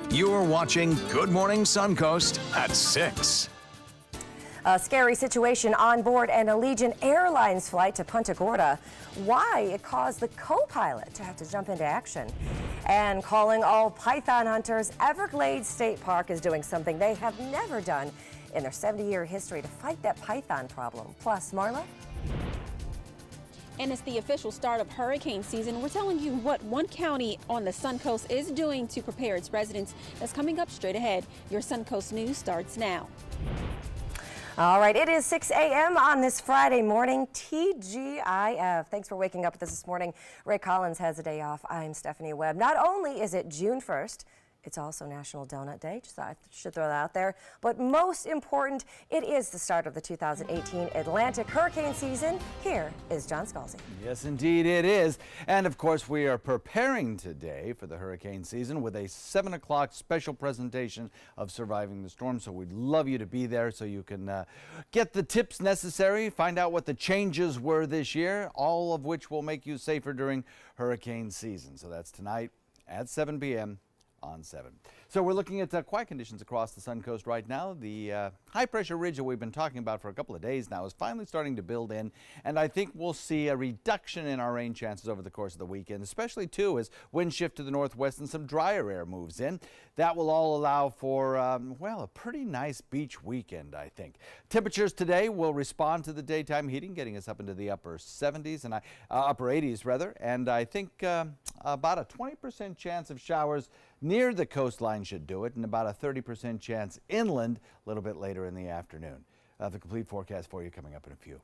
You're watching Good Morning Suncoast at 6. A scary situation on board an Allegiant Airlines flight to Punta Gorda. Why it caused the co-pilot to have to jump into action. And calling all python hunters, Everglades State Park is doing something they have never done in their 70-year history to fight that python problem. Plus, Marla? And it's the official start of hurricane season. We're telling you what one county on the Suncoast is doing to prepare its residents. That's coming up straight ahead. Your Suncoast News starts now. All right, it is 6 a.m. on this Friday morning, TGIF. Thanks for waking up with us this morning. Ray Collins has a day off. I'm Stephanie Webb. Not only is it June 1st, it's also National Donut Day, just thought I should throw that out there. But most important, it is the start of the 2018 Atlantic hurricane season. Here is John Scalzi. Yes, indeed it is. And of course, we are preparing today for the hurricane season with a 7 o'clock special presentation of surviving the storm. So we'd love you to be there so you can get the tips necessary, find out what the changes were this year, all of which will make you safer during hurricane season. So that's tonight at 7 p.m. on 7. So we're looking at quiet conditions across the Suncoast right now. The high pressure ridge that we've been talking about for a couple of days now is finally starting to build in, and I think we'll see a reduction in our rain chances over the course of the weekend, especially too as winds shift to the northwest and some drier air moves in. That will all allow for, well, a pretty nice beach weekend, I think. Temperatures today will respond to the daytime heating, getting us up into the upper 70s and upper 80s rather, and I think about a 20% chance of showers near the coastline should do it, and about a 30% chance inland a little bit later in the afternoon. The complete forecast for you coming up in a few.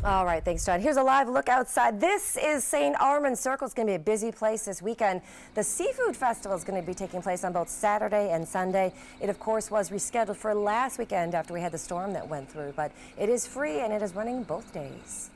All right, thanks, John. Here's a live look outside. This is St. Armand Circle. It's going to be a busy place this weekend. The Seafood Festival is going to be taking place on both Saturday and Sunday. It, of course, was rescheduled for last weekend after we had the storm that went through, but it is free and it is running both days.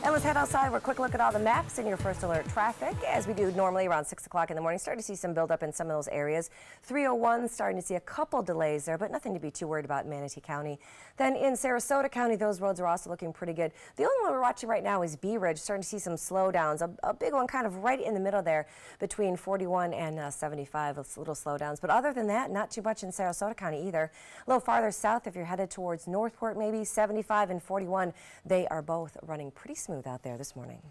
And let's head outside for a quick look at all the maps and your first alert traffic, as we do normally around 6 o'clock in the morning. Starting to see some buildup in some of those areas. 301 starting to see a couple delays there, but nothing to be too worried about in Manatee County. Then in Sarasota County, those roads are also looking pretty good. The only one we're watching right now is Bee Ridge, starting to see some slowdowns. A big one kind of right in the middle there between 41 and 75, little slowdowns. But other than that, not too much in Sarasota County either. A little farther south, if you're headed towards Northport, maybe 75 and 41, they are both running pretty smooth out there this morning.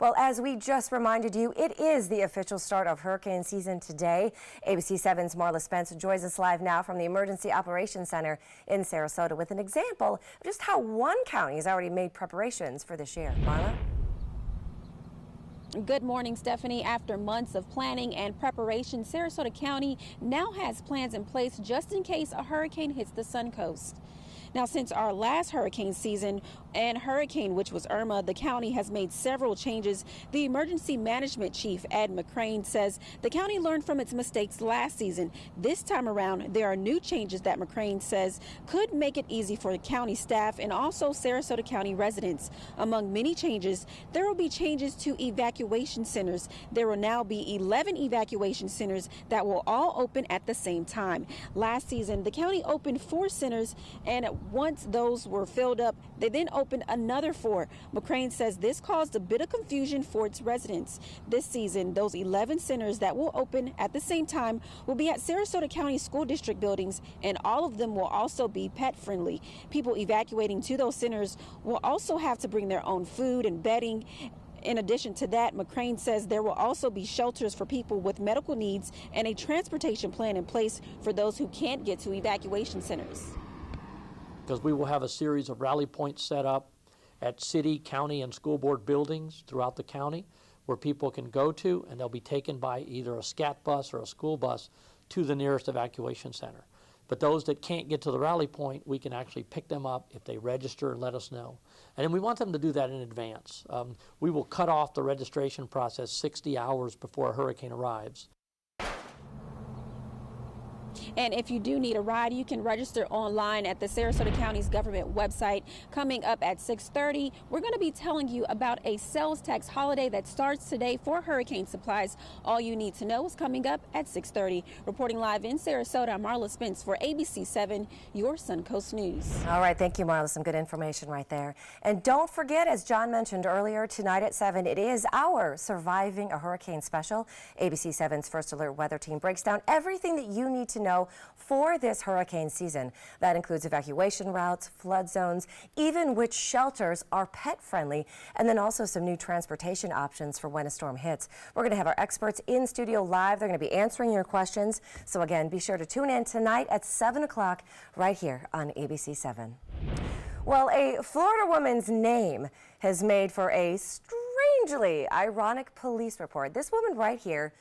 Well, as we just reminded you, it is the official start of hurricane season today. ABC 7's Marla Spence joins us live now from the Emergency Operations Center in Sarasota with an example of just how one county has already made preparations for this year. Marla? Good morning, Stephanie. After months of planning and preparation, Sarasota County now has plans in place just in case a hurricane hits the Suncoast. Now, since our last hurricane season and hurricane, which was Irma, the county has made several changes. The emergency management chief, Ed McCrane, says the county learned from its mistakes last season. This time around, there are new changes that McCrane says could make it easy for the county staff and also Sarasota County residents. Among many changes, there will be changes to evacuation centers. There will now be 11 evacuation centers that will all open at the same time. Last season, the county opened 4 centers, and once those were filled up, they then opened another 4. McCrane says this caused a bit of confusion for its residents. This season, those 11 centers that will open at the same time will be at Sarasota County School District buildings, and all of them will also be pet friendly. People evacuating to those centers will also have to bring their own food and bedding. In addition to that, McCrane says there will also be shelters for people with medical needs and a transportation plan in place for those who can't get to evacuation centers. Because we will have a series of rally points set up at city, county, and school board buildings throughout the county where people can go to, and they'll be taken by either a SCAT bus or a school bus to the nearest evacuation center. But those that can't get to the rally point, we can actually pick them up if they register and let us know. And then we want them to do that in advance. We will cut off the registration process 60 hours before a hurricane arrives. And if you do need a ride, you can register online at the Sarasota County's government website. Coming up at 6:30, we're going to be telling you about a sales tax holiday that starts today for hurricane supplies. All you need to know is coming up at 6:30. Reporting live in Sarasota, I'm Marla Spence for ABC 7, your Suncoast News. All right, thank you, Marla. Some good information right there. And don't forget, as John mentioned earlier, tonight at 7, it is our Surviving a Hurricane special. ABC 7's First Alert Weather Team breaks down everything that you need to know for this hurricane season. That includes evacuation routes, flood zones, even which shelters are pet friendly, and then also some new transportation options for when a storm hits. We're going to have our experts in studio live. They're going to be answering your questions. So again, be sure to tune in tonight at 7 o'clock right here on ABC 7. Well, a Florida woman's name has made for a strangely ironic police report. This woman right here,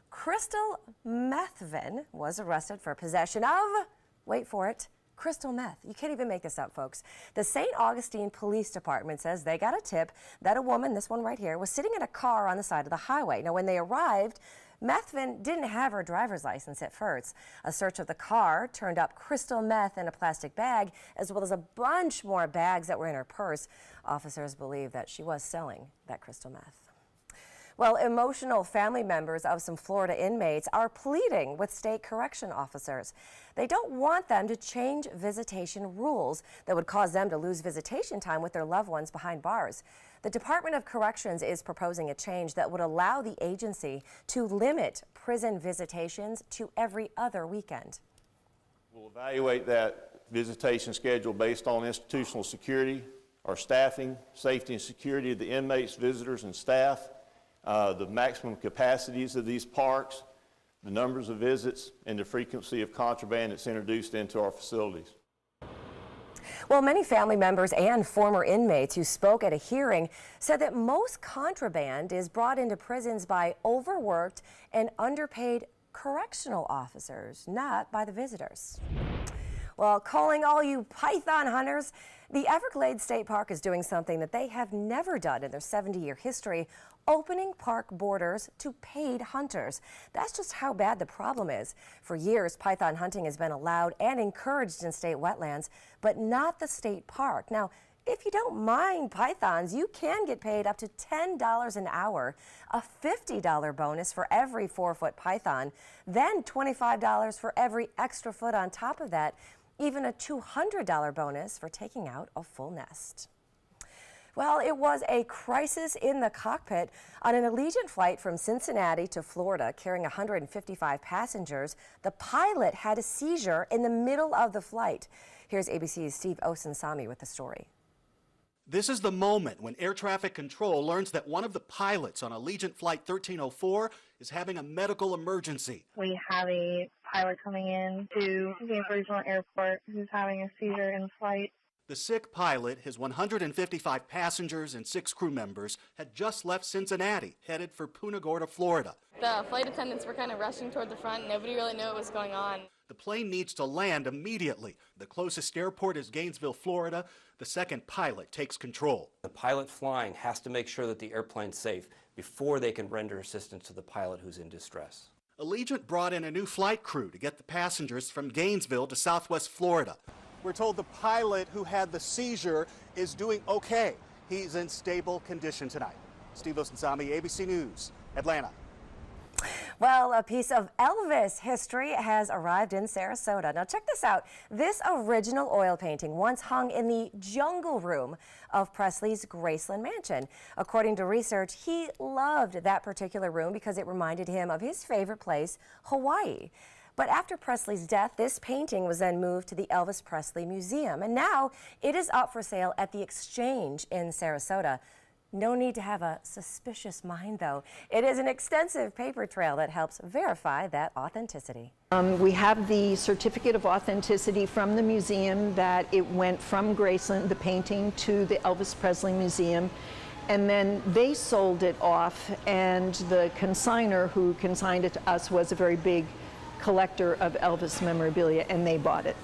Crystal Methvin, was arrested for possession of, wait for it, crystal meth. You can't even make this up, folks. The St. Augustine Police Department says they got a tip that a woman, this one right here, was sitting in a car on the side of the highway. Now, when they arrived, Methvin didn't have her driver's license at first. A search of the car turned up crystal meth in a plastic bag, as well as a bunch more bags that were in her purse. Officers believe that she was selling that crystal meth. Well, emotional family members of some Florida inmates are pleading with state correction officers. They don't want them to change visitation rules that would cause them to lose visitation time with their loved ones behind bars. The Department of Corrections is proposing a change that would allow the agency to limit prison visitations to every other weekend. We'll evaluate that visitation schedule based on institutional security, our staffing, safety and security of the inmates, visitors, and staff, the maximum capacities of these parks, the numbers of visits, and the frequency of contraband that's introduced into our facilities. Well, many family members and former inmates who spoke at a hearing said that most contraband is brought into prisons by overworked and underpaid correctional officers, not by the visitors. Well, calling all you python hunters, the Everglades State Park is doing something that they have never done in their 70-year history, opening park borders to paid hunters. That's just how bad the problem is. For years, python hunting has been allowed and encouraged in state wetlands, but not the state park. Now, if you don't mind pythons, you can get paid up to $10 an hour, a $50 bonus for every 4-foot python, then $25 for every extra foot on top of that, even a $200 bonus for taking out a full nest. Well, it was a crisis in the cockpit on an Allegiant flight from Cincinnati to Florida carrying 155 passengers. The pilot had a seizure in the middle of the flight. Here's ABC's Steve Osunsami with the story. This is the moment when air traffic control learns that one of the pilots on Allegiant Flight 1304 is having a medical emergency. We have a pilot coming in to the Regional Airport who's having a seizure in flight. The sick pilot, his 155 passengers and 6 crew members, had just left Cincinnati, headed for Punta Gorda, Florida. The flight attendants were kind of rushing toward the front. Nobody really knew what was going on. The plane needs to land immediately. The closest airport is Gainesville, Florida. The second pilot takes control. The pilot flying has to make sure that the airplane's safe before they can render assistance to the pilot who's in distress. Allegiant brought in a new flight crew to get the passengers from Gainesville to Southwest Florida. We're told the pilot who had the seizure is doing okay. He's in stable condition tonight. Steve Osunsami, ABC News, Atlanta. Well, a piece of Elvis history has arrived in Sarasota. Now check this out. This original oil painting once hung in the jungle room of Presley's Graceland mansion. According to research, he loved that particular room because it reminded him of his favorite place, Hawaii. But after Presley's death, this painting was then moved to the Elvis Presley Museum, and now it is up for sale at the Exchange in Sarasota. No need to have a suspicious mind, though. It is an extensive paper trail that helps verify that authenticity. We have the certificate of authenticity from the museum that it went from Graceland, the painting, to the Elvis Presley Museum. And then they sold it off, and the consignor who consigned it to us was a very big collector of Elvis memorabilia, and they bought it.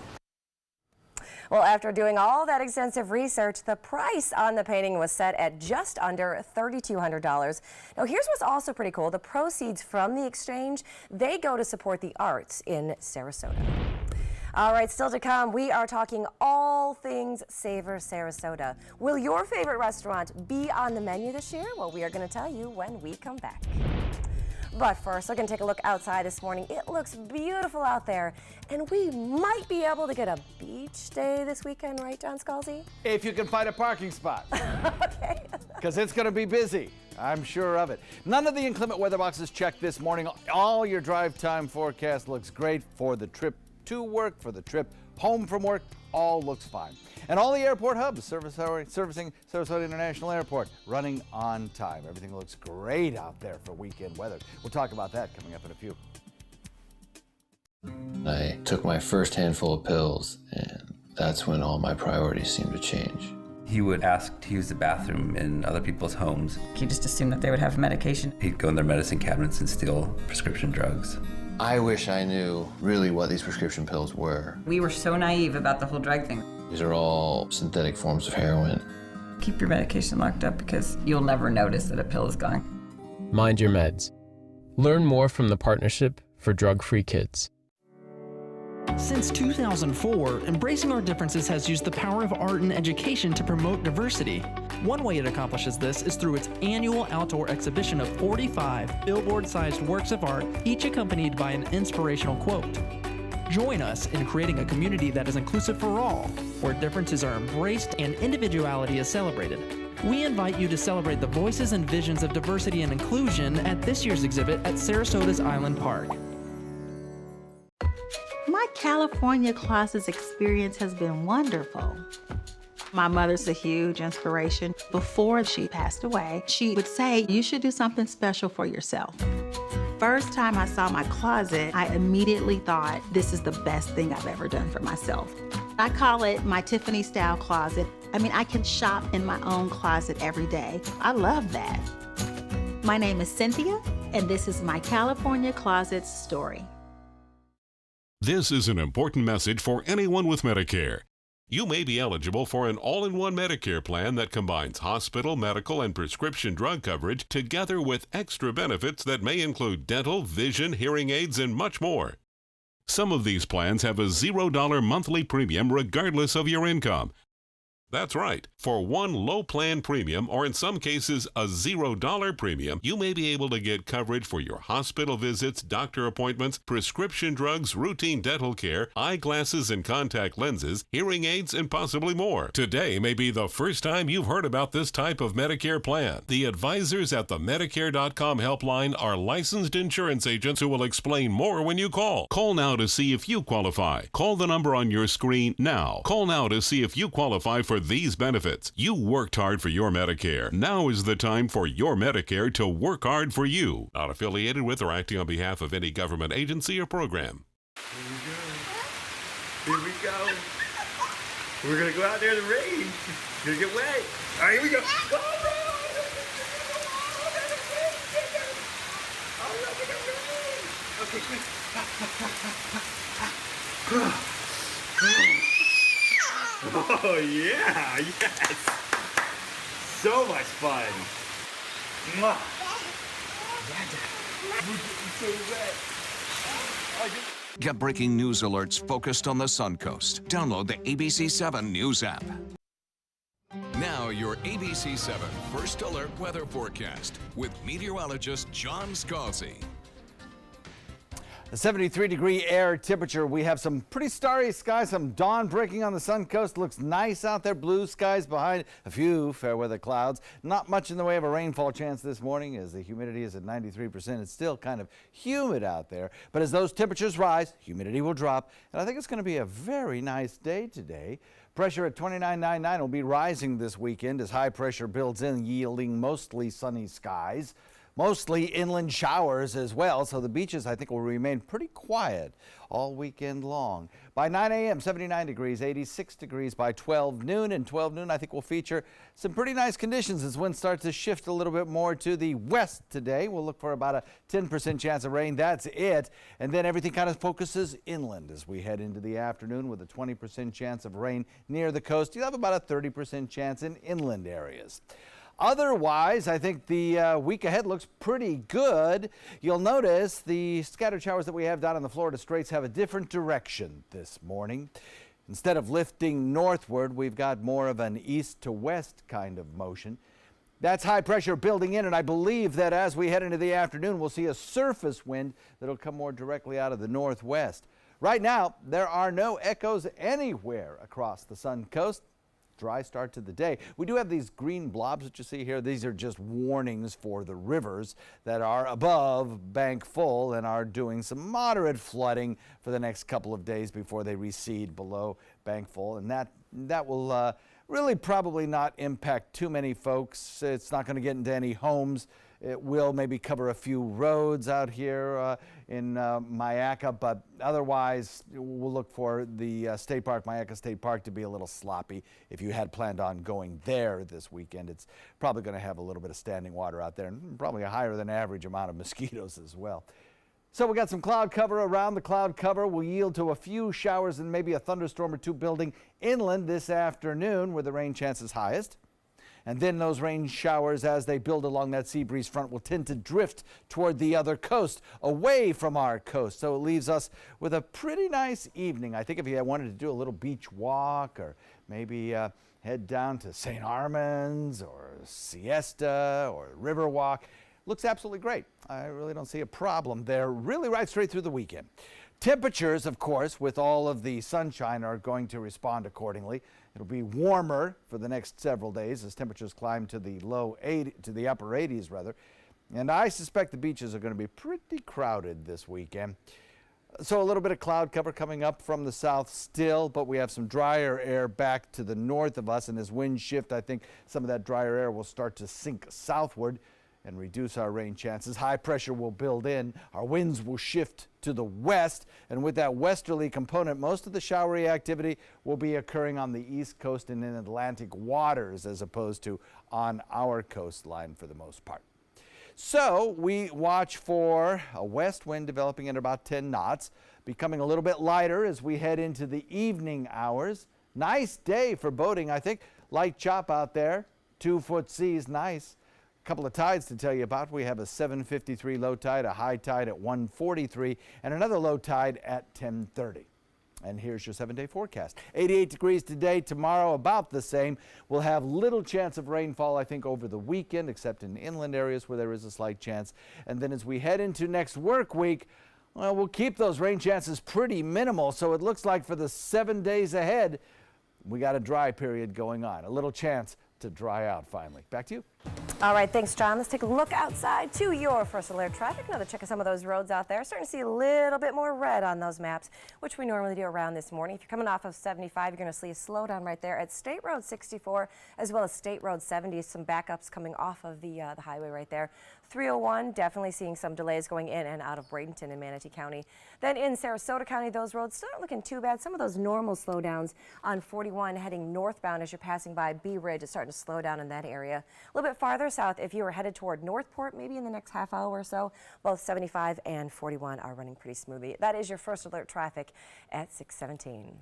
Well, after doing all that extensive research, the price on the painting was set at just under $3,200. Now, here's what's also pretty cool. The proceeds from the exchange, they go to support the arts in Sarasota. All right, still to come, we are talking all things Savor Sarasota. Will your favorite restaurant be on the menu this year? Well, we are going to tell you when we come back. But first, we're going to take a look outside this morning. It looks beautiful out there, and we might be able to get a beach day this weekend, right, John Scalzi? If you can find a parking spot. Okay. Because it's going to be busy. I'm sure of it. None of the inclement weather boxes checked this morning. All your drive time forecast looks great for the trip to work, for the trip home from work. All looks fine. And all the airport hubs servicing Sarasota International Airport running on time. Everything looks great out there for weekend weather. We'll talk about that coming up in a few. I took my first handful of pills, and that's when all my priorities seemed to change. He would ask to use the bathroom in other people's homes. He just assumed that they would have medication. He'd go in their medicine cabinets and steal prescription drugs. I wish I knew really what these prescription pills were. We were so naive about the whole drug thing. These are all synthetic forms of heroin. Keep your medication locked up because you'll never notice that a pill is gone. Mind your meds. Learn more from the Partnership for Drug-Free Kids. Since 2004, Embracing Our Differences has used the power of art and education to promote diversity. One way it accomplishes this is through its annual outdoor exhibition of 45 billboard-sized works of art, each accompanied by an inspirational quote. Join us in creating a community that is inclusive for all, where differences are embraced and individuality is celebrated. We invite you to celebrate the voices and visions of diversity and inclusion at this year's exhibit at Sarasota's Island Park. My California Closets experience has been wonderful. My mother's a huge inspiration. Before she passed away, she would say, you should do something special for yourself. First time I saw my closet, I immediately thought, this is the best thing I've ever done for myself. I call it my Tiffany style closet. I mean, I can shop in my own closet every day. I love that. My name is Cynthia, and this is my California Closets story. This is an important message for anyone with Medicare. You may be eligible for an all-in-one Medicare plan that combines hospital, medical, and prescription drug coverage together with extra benefits that may include dental, vision, hearing aids, and much more. Some of these plans have a $0 monthly premium regardless of your income. That's right. For one low plan premium, or in some cases a $0 premium, you may be able to get coverage for your hospital visits, doctor appointments, prescription drugs, routine dental care, eyeglasses and contact lenses, hearing aids, and possibly more. Today may be the first time you've heard about this type of Medicare plan. The advisors at the Medicare.com helpline are licensed insurance agents who will explain more when you call. Call now to see if you qualify. Call the number on your screen now. Call now to see if you qualify for these benefits. You worked hard for your Medicare. Now is the time for your Medicare to work hard for you. Not affiliated with or acting on behalf of any government agency or program. Here we go. We're going to go out there in the rain. It's going to get wet. All right, here we go. Okay, quick. Oh, yeah, yes. So much fun. Mwah. Get breaking news alerts focused on the Suncoast. Download the ABC7 News app. Now your ABC7 First Alert Weather Forecast with meteorologist John Scalzi. A 73-degree air temperature. We have some pretty starry skies, some dawn breaking on the Suncoast. Looks nice out there. Blue skies behind a few fair weather clouds. Not much in the way of a rainfall chance this morning as the humidity is at 93%. It's still kind of humid out there. But as those temperatures rise, humidity will drop. And I think it's going to be a very nice day today. Pressure at 29.99 will be rising this weekend as high pressure builds in, yielding mostly sunny skies. Mostly inland showers as well, so the beaches I think will remain pretty quiet all weekend long. By 9 a.m., 79 degrees, 86 degrees by 12 noon, and 12 noon I think will feature some pretty nice conditions as winds start to shift a little bit more to the west today. We'll look for about a 10% chance of rain. That's it. And then everything kind of focuses inland as we head into the afternoon with a 20% chance of rain near the coast. You'll have about a 30% chance in inland areas. Otherwise, I think the week ahead looks pretty good. You'll notice the scattered showers that we have down in the Florida Straits have a different direction this morning. Instead of lifting northward, we've got more of an east to west kind of motion. That's high pressure building in, and I believe that as we head into the afternoon, we'll see a surface wind that'll come more directly out of the northwest. Right now, there are no echoes anywhere across the Suncoast. Dry start to the day. We do have these green blobs that you see here. These are just warnings for the rivers that are above bank full and are doing some moderate flooding for the next couple of days before they recede below bank full. And that will really probably not impact too many folks. It's not going to get into any homes. It will maybe cover a few roads out here in Myakka, but otherwise we'll look for the state park, Myakka State Park, to be a little sloppy. If you had planned on going there this weekend, it's probably going to have a little bit of standing water out there and probably a higher than average amount of mosquitoes as well. So we got some cloud cover around. The cloud cover will yield to a few showers and maybe a thunderstorm or two building inland this afternoon where the rain chance is highest. And then those rain showers, as they build along that sea breeze front, will tend to drift toward the other coast, away from our coast. So it leaves us with a pretty nice evening. I think if you wanted to do a little beach walk or maybe head down to St. Armand's or Siesta or Riverwalk, looks absolutely great. I really don't see a problem there, really right straight through the weekend. Temperatures, of course, with all of the sunshine, are going to respond accordingly. It'll be warmer for the next several days as temperatures climb to the upper 80s rather. And I suspect the beaches are going to be pretty crowded this weekend. So a little bit of cloud cover coming up from the south still, but we have some drier air back to the north of us. And as winds shift, I think some of that drier air will start to sink southward and reduce our rain chances. High pressure will build in. Our winds will shift to the west, and with that westerly component, most of the showery activity will be occurring on the east coast and in Atlantic waters as opposed to on our coastline for the most part. So we watch for a west wind developing at about 10 knots, becoming a little bit lighter as we head into the evening hours. Nice day for boating, I think. Light chop out there, 2-foot seas, nice. Couple of tides to tell you about. We have a 7:53 low tide, a high tide at 1:43, and another low tide at 10:30. And here's your 7-day forecast. 88 degrees today, tomorrow about the same. We'll have little chance of rainfall, I think, over the weekend, except in inland areas where there is a slight chance. And then as we head into next work week, well, we'll keep those rain chances pretty minimal. So it looks like for the 7 days ahead, we got a dry period going on. A little chance to dry out finally. Back to you. All right, thanks, John. Let's take a look outside to your first alert traffic. Another check of some of those roads out there. Starting to see a little bit more red on those maps, which we normally do around this morning. If you're coming off of 75, you're going to see a slowdown right there at State Road 64, as well as State Road 70. Some backups coming off of the highway right there. 301, definitely seeing some delays going in and out of Bradenton and Manatee County. Then in Sarasota County, those roads still not looking too bad. Some of those normal slowdowns on 41 heading northbound as you're passing by Bee Ridge. It's starting to slow down in that area. A little bit farther south, if you were headed toward Northport, maybe in the next half hour or so, both 75 and 41 are running pretty smoothly. That is your first alert traffic at 6:17.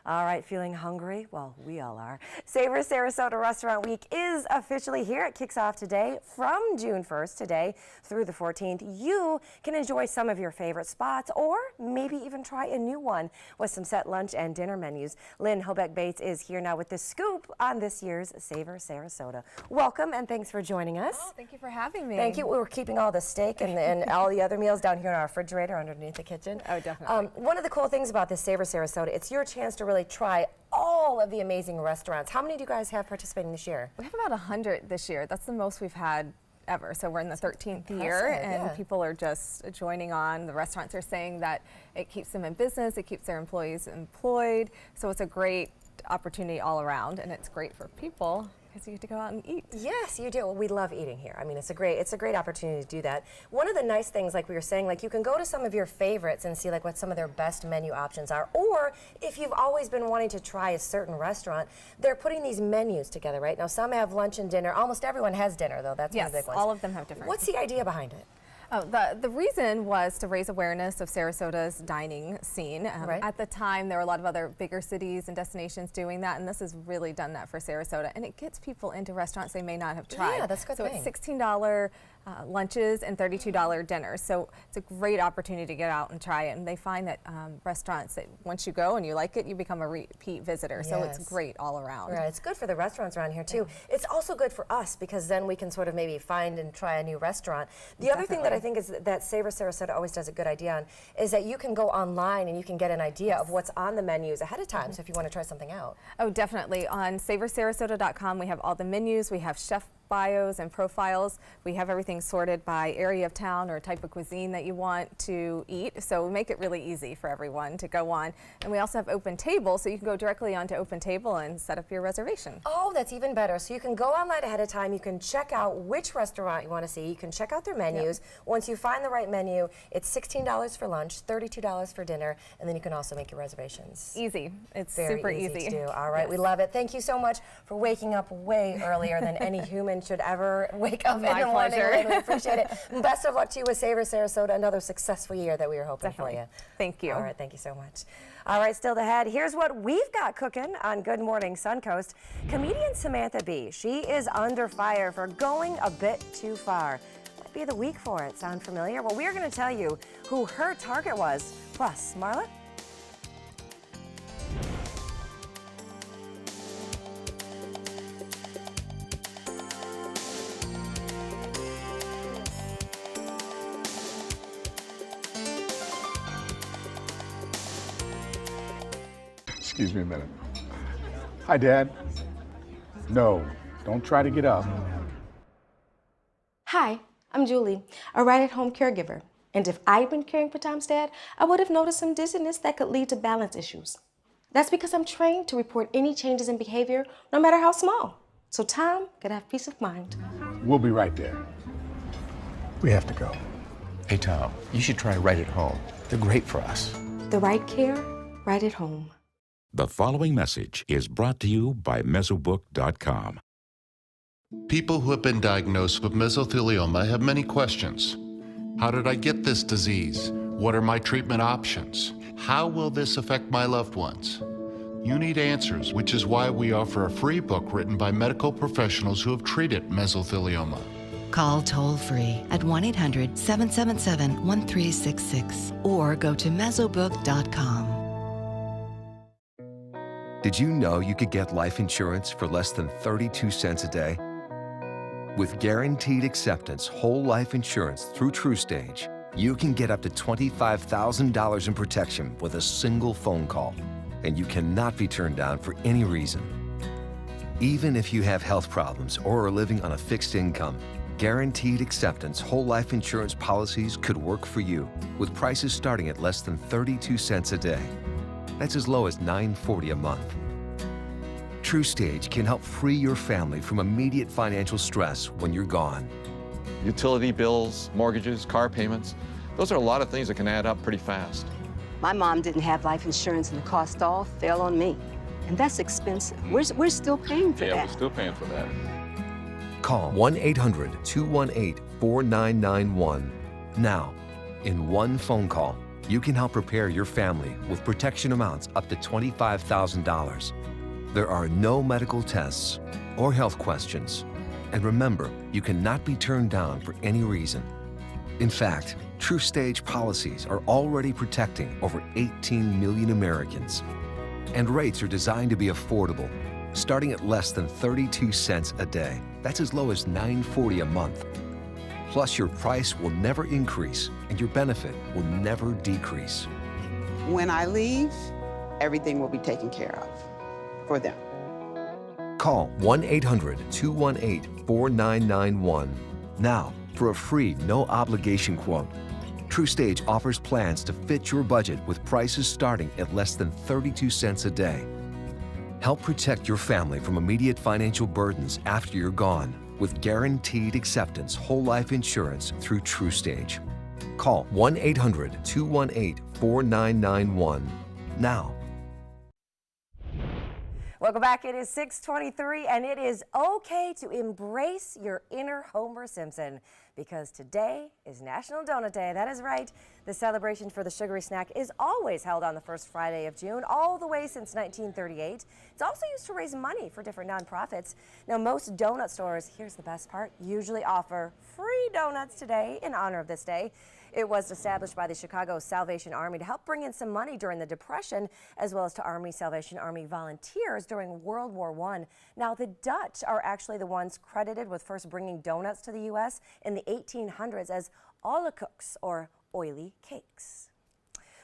All right, feeling hungry? Well, we all are. Savor Sarasota Restaurant Week is officially here. It kicks off today from June 1st today through the 14th. You can enjoy some of your favorite spots or maybe even try a new one with some set lunch and dinner menus. Lynn Hobeck-Bates is here now with the scoop on this year's Savor Sarasota. Welcome and thanks for joining us. Oh, thank you for having me. Thank you. We were keeping all the steak and all the other meals down here in our refrigerator underneath the kitchen. Oh, definitely. One of the cool things about this Savor Sarasota, it's your chance to really try all of the amazing restaurants. How many do you guys have participating this year? We have about 100 this year. That's the most we've had ever. So we're in the 13th year, and people are just joining on. The restaurants are saying that it keeps them in business, it keeps their employees employed. So it's a great opportunity all around, and it's great for people. because you get to go out and eat. Yes, you do. Well, we love eating here. I mean, it's a great opportunity to do that. One of the nice things, like we were saying, like you can go to some of your favorites and see like what some of their best menu options are. Or if you've always been wanting to try a certain restaurant, they're putting these menus together, right? Now, some have lunch and dinner. Almost everyone has dinner, though. That's one of the big ones. All of them have different. What's the idea behind it? Oh, the reason was to raise awareness of Sarasota's dining scene. Right. At the time, there were a lot of other bigger cities and destinations doing that, and this has really done that for Sarasota. And it gets people into restaurants they may not have tried. Yeah, that's a good thing. So it's $16 lunches and $32 dinners. So it's a great opportunity to get out and try it. And they find that restaurants, that once you go and you like it, you become a repeat visitor. So it's great all around. Right, it's good for the restaurants around here too. Yeah. It's also good for us because then we can sort of maybe find and try a new restaurant. The other thing that I think is that Savor Sarasota always does a good idea on is that you can go online and you can get an idea of what's on the menus ahead of time. So if you want to try something out. Oh, definitely. On savorsarasota.com, we have all the menus. We have chef bios and profiles. We have everything sorted by area of town or type of cuisine that you want to eat. So we make it really easy for everyone to go on. And we also have Open Table, so you can go directly onto Open Table and set up your reservation. Oh, that's even better. So you can go online ahead of time. You can check out which restaurant you want to see. You can check out their menus. Yep. Once you find the right menu, it's $16 for lunch, $32 for dinner, and then you can also make your reservations. Easy. It's very super easy to do. All right, we love it. Thank you so much for waking up way earlier than any human should ever wake up in the morning. I really appreciate it. And best of luck to you with Savor Sarasota. Another successful year that we were hoping for you. Thank you. All right, thank you so much. All right, still ahead. Here's what we've got cooking on Good Morning Suncoast. Comedian Samantha Bee. She is under fire for going a bit too far. Might be the week for it. Sound familiar? Well, we are going to tell you who her target was. Plus, Marla? Excuse me a minute. Hi, Dad. No, don't try to get up. Hi, I'm Julie, a right-at-home caregiver. And if I'd been caring for Tom's dad, I would have noticed some dizziness that could lead to balance issues. That's because I'm trained to report any changes in behavior, no matter how small. So Tom could have peace of mind. We'll be right there. We have to go. Hey, Tom, you should try Right at Home. They're great for us. The right care, right at home. The following message is brought to you by Mesobook.com. People who have been diagnosed with mesothelioma have many questions. How did I get this disease? What are my treatment options? How will this affect my loved ones? You need answers, which is why we offer a free book written by medical professionals who have treated mesothelioma. Call toll-free at 1-800-777-1366 or go to Mesobook.com. Did you know you could get life insurance for less than 32 cents a day? With guaranteed acceptance whole life insurance through TrueStage, you can get up to $25,000 in protection with a single phone call, and you cannot be turned down for any reason. Even if you have health problems or are living on a fixed income, guaranteed acceptance whole life insurance policies could work for you with prices starting at less than 32 cents a day. That's as low as $9.40 a month. TrueStage can help free your family from immediate financial stress when you're gone. Utility bills, mortgages, car payments, those are a lot of things that can add up pretty fast. My mom didn't have life insurance and the cost all fell on me. And that's expensive. We're still paying for that. Yeah, we're still paying for that. Call 1-800-218-4991. Now, in one phone call, you can help prepare your family with protection amounts up to $25,000. There are no medical tests or health questions. And remember, you cannot be turned down for any reason. In fact, TrueStage policies are already protecting over 18 million Americans. And rates are designed to be affordable, starting at less than 32 cents a day. That's as low as $9.40 a month. Plus, your price will never increase and your benefit will never decrease. When I leave, everything will be taken care of for them. Call 1-800-218-4991 now for a free, no-obligation quote. TrueStage offers plans to fit your budget with prices starting at less than 32 cents a day. Help protect your family from immediate financial burdens after you're gone with guaranteed acceptance whole life insurance through TrueStage. Call 1-800-218-4991 now. Welcome back. It is 6:23, and it is okay to embrace your inner Homer Simpson because today is National Donut Day. That is right. The celebration for the sugary snack is always held on the first Friday of June, all the way since 1938. It's also used to raise money for different nonprofits. Now, most donut stores, here's the best part, usually offer free donuts today in honor of this day. It was established by the Chicago Salvation Army to help bring in some money during the Depression, as well as to Army Salvation Army volunteers during World War I. Now, the Dutch are actually the ones credited with first bringing donuts to the U.S. in the 1800s as oliekoeks, or oily cakes.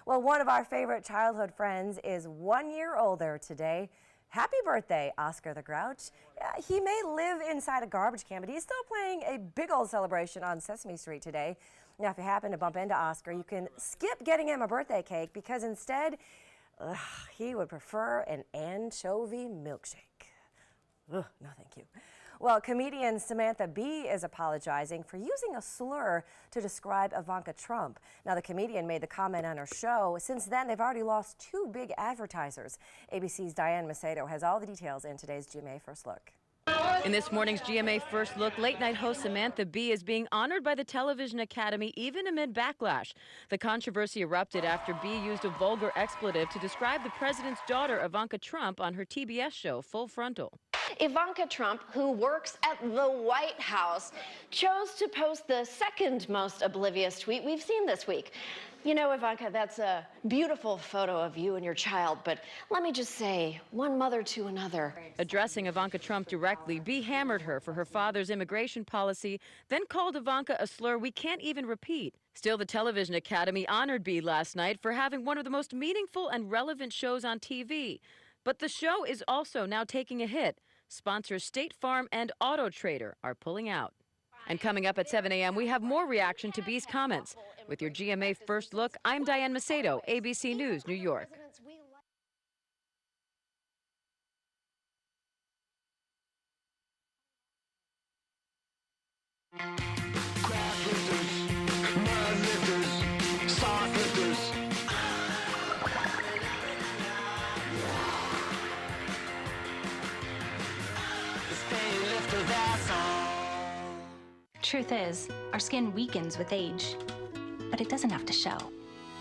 Well, one of our favorite childhood friends is 1 year older today. Happy birthday, Oscar the Grouch. He may live inside a garbage can, but he's still playing a big old celebration on Sesame Street today. Now, if you happen to bump into Oscar, you can skip getting him a birthday cake because instead, he would prefer an anchovy milkshake. No, thank you. Well, comedian Samantha Bee is apologizing for using a slur to describe Ivanka Trump. Now, the comedian made the comment on her show. Since then, they've already lost 2 big advertisers. ABC's Diane Macedo has all the details in today's GMA First Look. In this morning's GMA First Look, late-night host Samantha Bee is being honored by the Television Academy even amid backlash. The controversy erupted after Bee used a vulgar expletive to describe the president's daughter, Ivanka Trump, on her TBS show, Full Frontal. Ivanka Trump, who works at the White House, chose to post the second most oblivious tweet we've seen this week. You know, Ivanka, that's a beautiful photo of you and your child, but let me just say, one mother to another. Addressing Ivanka Trump directly, Bee hammered her for her father's immigration policy, then called Ivanka a slur we can't even repeat. Still, the Television Academy honored Bee last night for having one of the most meaningful and relevant shows on TV. But the show is also now taking a hit. Sponsors State Farm and Auto Trader are pulling out. And coming up at 7 a.m., we have more reaction to Bee's comments. With your GMA First Look, I'm Diane Macedo, ABC News, New York. Truth is, our skin weakens with age, but it doesn't have to show.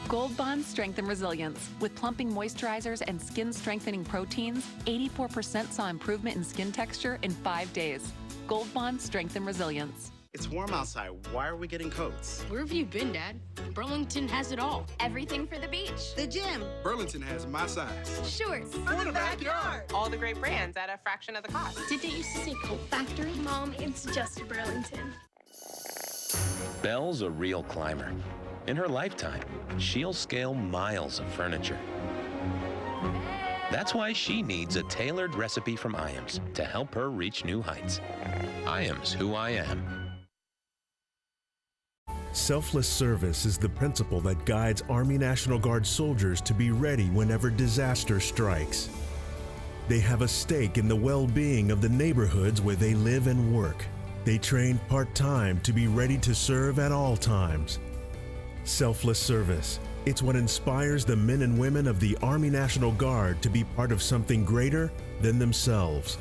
Gold Bond Strength and Resilience. With plumping moisturizers and skin-strengthening proteins, 84% saw improvement in skin texture in 5 days. Gold Bond Strength and Resilience. It's warm outside. Why are we getting coats? Where have you been, Dad? Burlington has it all. Everything for the beach. The gym. Burlington has my size. Shorts. For the backyard. All the great brands at a fraction of the cost. Did they used to say Coat Factory? Mom, it's just Burlington. Belle's a real climber. In her lifetime, she'll scale miles of furniture. That's why she needs a tailored recipe from Iams to help her reach new heights. Iams, who I am. Selfless service is the principle that guides Army National Guard soldiers to be ready whenever disaster strikes. They have a stake in the well-being of the neighborhoods where they live and work. They train part-time to be ready to serve at all times. Selfless service. It's what inspires the men and women of the Army National Guard to be part of something greater than themselves.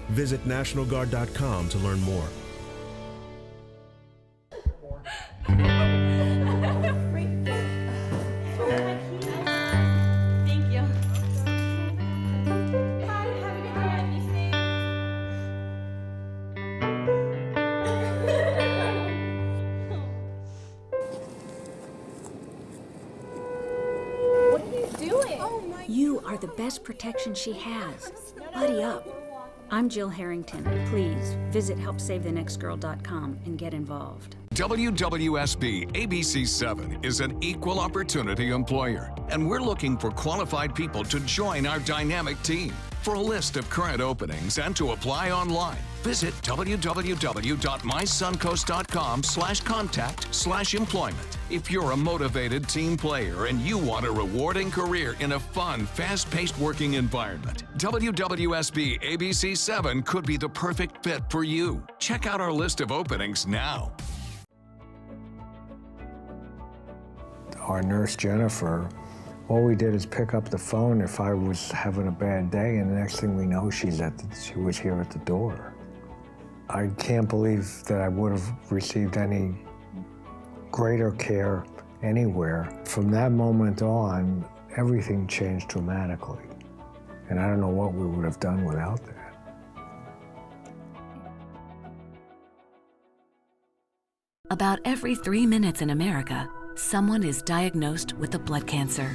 Visit NationalGuard.com to learn more. Thank you. You are the best protection she has. Buddy up. I'm Jill Harrington. Please visit HelpSaveTheNextGirl.com and get involved. WWSB ABC 7 is an equal opportunity employer, and we're looking for qualified people to join our dynamic team. For a list of current openings and to apply online, visit www.mysuncoast.com/contact/employment. If you're a motivated team player and you want a rewarding career in a fun, fast-paced working environment, WWSB ABC 7 could be the perfect fit for you. Check out our list of openings now. Our nurse, Jennifer, all we did is pick up the phone if I was having a bad day, and the next thing we know, she was here at the door. I can't believe that I would have received any greater care anywhere. From that moment on, everything changed dramatically. And I don't know what we would have done without that. About every 3 minutes in America, someone is diagnosed with a blood cancer.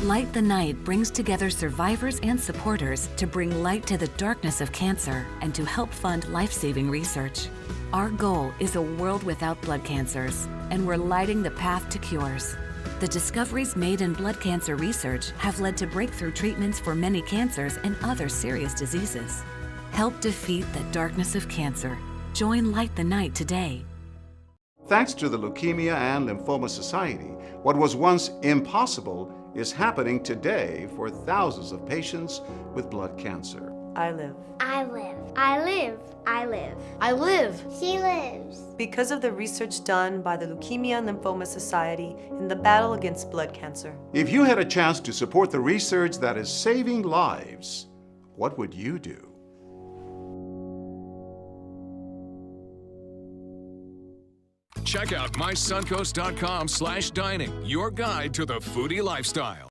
Light the Night brings together survivors and supporters to bring light to the darkness of cancer and to help fund life-saving research. Our goal is a world without blood cancers, and we're lighting the path to cures. The discoveries made in blood cancer research have led to breakthrough treatments for many cancers and other serious diseases. Help defeat the darkness of cancer. Join Light the Night today. Thanks to the Leukemia and Lymphoma Society, what was once impossible is happening today for thousands of patients with blood cancer. I live. I live. I live. I live. I live. She lives. Because of the research done by the Leukemia and Lymphoma Society in the battle against blood cancer. If you had a chance to support the research that is saving lives, what would you do? Check out mysuncoast.com/dining, your guide to the foodie lifestyle.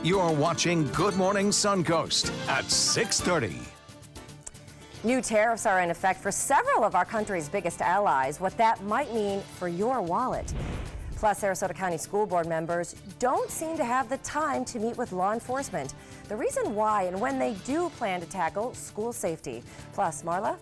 You're watching Good Morning Suncoast at 6:30. New tariffs are in effect for several of our country's biggest allies. What that might mean for your wallet. Plus, Sarasota County School Board members don't seem to have the time to meet with law enforcement. The reason why and when they do plan to tackle school safety. Plus, Marla?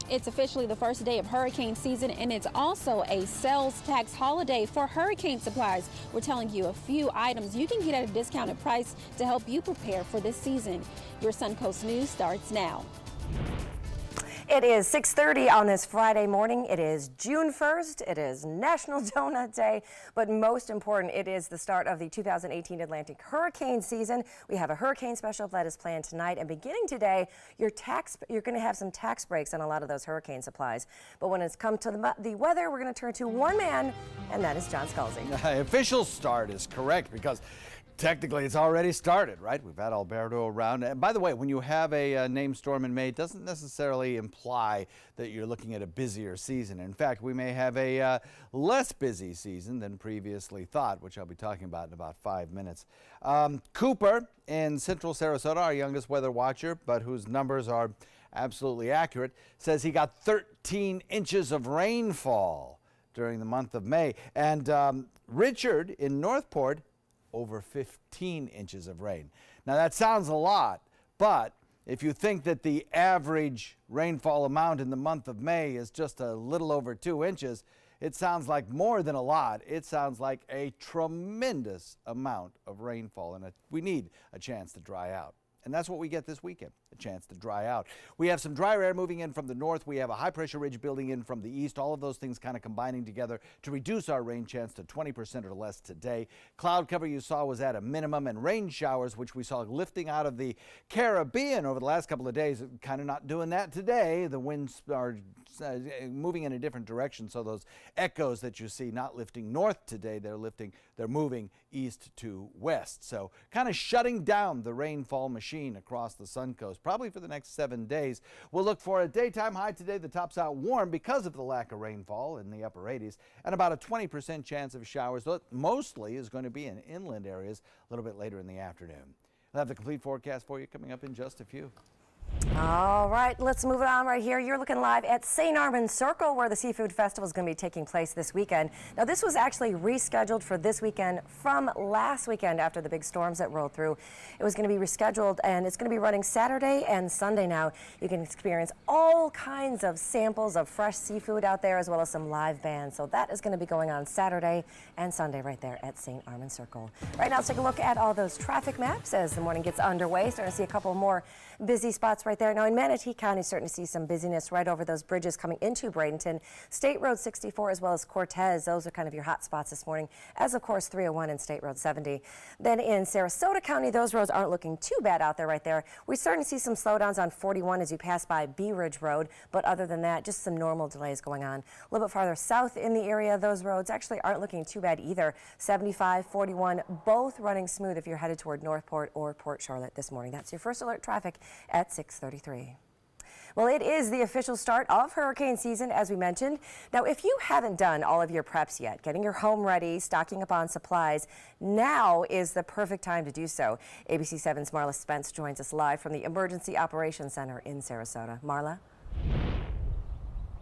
It's officially the first day of hurricane season, and it's also a sales tax holiday for hurricane supplies. We're telling you a few items you can get at a discounted price to help you prepare for this season. Your Suncoast News starts now. It is 6:30 on this Friday morning. It is June 1st. It is National Donut Day. But most important, it is the start of the 2018 Atlantic hurricane season. We have a hurricane special that is planned tonight. And beginning today, you're going to have some tax breaks on a lot of those hurricane supplies. But when it's come to the weather, we're going to turn to one man, and that is John Scalzi. Official start is correct because technically, it's already started, right? We've had Alberto around. And by the way, when you have a named storm in May, it doesn't necessarily imply that you're looking at a busier season. In fact, we may have a less busy season than previously thought, which I'll be talking about in about 5 minutes. Cooper in central Sarasota, our youngest weather watcher, but whose numbers are absolutely accurate, says he got 13 inches of rainfall during the month of May. And Richard in Northport, over 15 inches of rain. Now that sounds a lot, but if you think that the average rainfall amount in the month of May is just a little over 2 inches, it sounds like more than a lot. It sounds like a tremendous amount of rainfall, and we need a chance to dry out. And that's what we get this weekend, a chance to dry out. We have some drier air moving in from the north. We have a high-pressure ridge building in from the east. All of those things kind of combining together to reduce our rain chance to 20% or less today. Cloud cover you saw was at a minimum, and rain showers, which we saw lifting out of the Caribbean over the last couple of days, kind of not doing that today. The winds are moving in a different direction, so those echoes that you see not lifting north today, they're moving east to west. So kind of shutting down the rainfall machine across the Suncoast, probably for the next 7 days. We'll look for a daytime high today that tops out warm because of the lack of rainfall in the upper 80s, and about a 20% chance of showers, though mostly is going to be in inland areas a little bit later in the afternoon. We'll have the complete forecast for you coming up in just a few. All right, let's move it on right here. You're looking live at St. Armand's Circle, where the Seafood Festival is going to be taking place this weekend. Now, this was actually rescheduled for this weekend from last weekend after the big storms that rolled through. It was going to be rescheduled, and it's going to be running Saturday and Sunday now. You can experience all kinds of samples of fresh seafood out there, as well as some live bands. So that is going to be going on Saturday and Sunday right there at St. Armand's Circle. Right now, let's take a look at all those traffic maps as the morning gets underway. Starting to see a couple more busy spots right there. there. Now in Manatee County, starting to see some busyness right over those bridges coming into Bradenton. State Road 64 as well as Cortez. Those are kind of your hot spots this morning, as of course 301 and State Road 70. Then in Sarasota County, those roads aren't looking too bad out there right there. We're starting to see some slowdowns on 41 as you pass by Bee Ridge Road, but other than that, just some normal delays going on. A little bit farther south in the area, those roads actually aren't looking too bad either. 75, 41, both running smooth if you're headed toward Northport or Port Charlotte this morning. That's your first alert traffic at 6:33. Well, it is the official start of hurricane season, as we mentioned. Now, if you haven't done all of your preps yet, getting your home ready, stocking up on supplies, now is the perfect time to do so. ABC 7's Marla Spence joins us live from the Emergency Operations Center in Sarasota. Marla?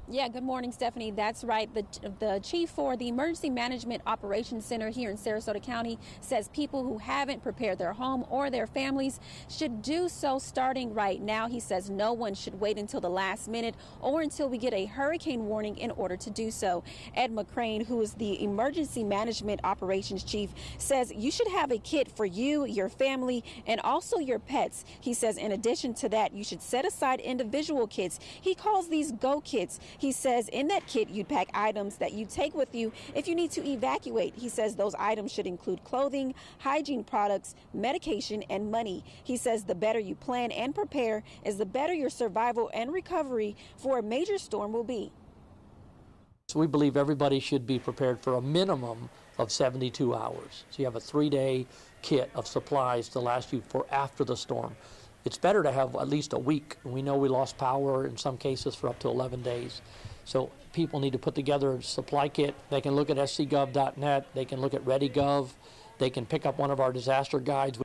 Yeah, good morning, Stephanie. That's right. The chief for the Emergency Management Operations Center here in Sarasota County says people who haven't prepared their home or their families should do so starting right now. He says no one should wait until the last minute or until we get a hurricane warning in order to do so. Ed McCrane, who is the Emergency Management Operations Chief, says you should have a kit for you, your family, and also your pets. He says in addition to that, you should set aside individual kits. He calls these go kits. He says in that kit, you'd pack items that you take with you if you need to evacuate. He says those items should include clothing, hygiene products, medication, and money. He says the better you plan and prepare is the better your survival and recovery for a major storm will be. So we believe everybody should be prepared for a minimum of 72 hours. So you have a 3-day kit of supplies to last you for after the storm. It's better to have at least a week. We know we lost power in some cases for up to 11 days. So people need to put together a supply kit. They can look at scgov.net. They can look at ReadyGov. They can pick up one of our disaster guides.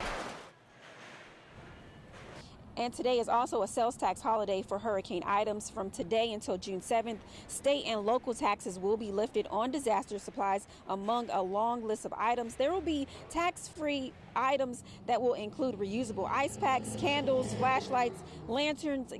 And today is also a sales tax holiday for hurricane items. From today until June 7th, state and local taxes will be lifted on disaster supplies. Among a long list of items, there will be tax-free items that will include reusable ice packs, candles, flashlights, lanterns,